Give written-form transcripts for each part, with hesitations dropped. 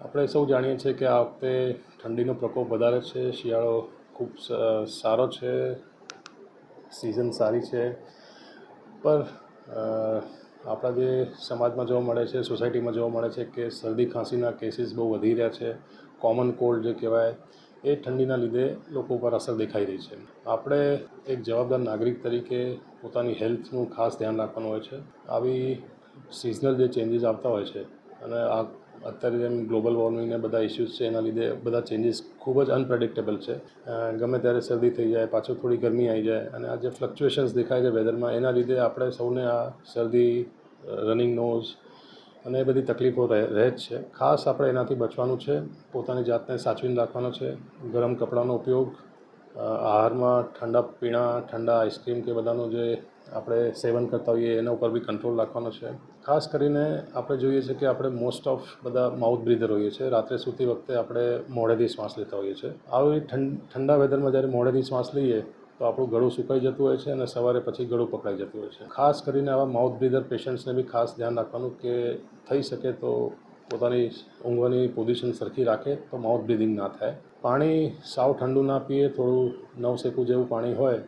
આપણે સૌ જાણીએ છીએ કે આ વખતે ઠંડીનો પ્રકોપ વધારે છે, શિયાળો ખૂબ સારો છે, સિઝન સારી છે, પર આપણા જે સમાજમાં જોવા મળે છે, સોસાયટીમાં જોવા મળે છે કે શરદી ખાંસીના કેસીસ બહુ વધી રહ્યા છે. કોમન કોલ્ડ જે કહેવાય એ ઠંડીના લીધે લોકો પર અસર દેખાઈ રહી છે. આપણે એક જવાબદાર નાગરિક તરીકે પોતાની હેલ્થનું ખાસ ધ્યાન રાખવાનું હોય છે. આવી સિઝનલ જે ચેન્જીસ આવતા હોય છે અને આ અત્યારે જેમ ગ્લોબલ વોર્મિંગને બધા ઇસ્યુઝ છે એના લીધે બધા ચેન્જીસ ખૂબ જ અનપ્રેડિક્ટેબલ છે. ગમે ત્યારે શરદી થઈ જાય, પાછું થોડી ગરમી આવી જાય અને આ જે ફ્લક્ચ્યુએશન્સ દેખાય છે વેધરમાં એના લીધે આપણે સૌને આ શરદી, રનિંગ નોઝ અને એ બધી તકલીફો રહે જ છે. ખાસ આપણે એનાથી બચવાનું છે, પોતાની જાતને સાચવીને રાખવાનો છે. ગરમ કપડાનો ઉપયોગ, આહારમાં ઠંડા પીણા, ઠંડા આઈસ્ક્રીમ કે બધાનું જે આપણે સેવન કરતા હોઈએ એના ઉપર બી કંટ્રોલ રાખવાનો છે. ખાસ કરીને આપણે જોઈએ છીએ કે આપણે મોસ્ટ ઓફ બધા માઉથ બ્રીધર હોઈએ છીએ. રાત્રે સૂતી વખતે આપણે મોઢેથી શ્વાસ લેતા હોઈએ છીએ. આવી ઠંડા વેધરમાં જ્યારે મોઢેથી શ્વાસ લઈએ તો આપણું ગળું સુકાઈ જતું હોય છે અને સવારે પછી ગળું પકડાઈ જતું હોય છે. ખાસ કરીને આવા માઉથ બ્રીધર પેશન્ટ્સને બી ખાસ ધ્યાન રાખવાનું કે થઈ શકે તો પોતાની ઊંઘવાની પોઝિશન સરખી રાખે તો માઉથ બ્રીધિંગ ના થાય. પાણી સાવ ઠંડુ ના પીએ, થોડું નવસેકું જેવું પાણી હોય,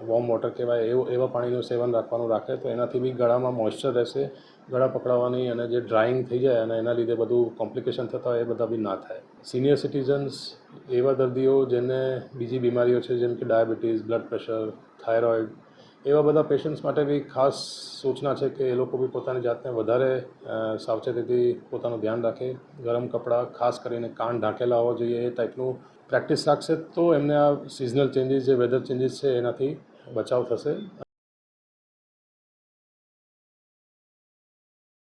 વોર્મ વોટર કહેવાય એવા પાણીનું સેવન રાખે તો એનાથી બી ગળામાં મોઇશ્ચર રહેશે. ગળા પકડાવાની અને જે ડ્રાઇંગ થઈ જાય અને એના લીધે બધું કોમ્પ્લિકેશન થતા હોય એ બધા બી ના થાય. સિનિયર સિટીઝન્સ, એવા દર્દીઓ જેને બીજી બીમારીઓ છે જેમ કે ડાયાબિટીસ, બ્લડ પ્રેશર, થાઇરોઇડ, એવા બધા પેશન્ટ્સ માટે બી ખાસ સૂચના છે કે એ લોકો બી પોતાની જાતને વધારે સાવચેતીથી પોતાનું ધ્યાન રાખે. ગરમ કપડાં, ખાસ કરીને કાન ઢાંકેલા હોવા જોઈએ, એ ટાઈપનું પ્રેક્ટિસ રાખશે તો એમને આ સિઝનલ ચેન્જીસ, જે વેધર ચેન્જીસ છે એનાથી બચાવ થશે.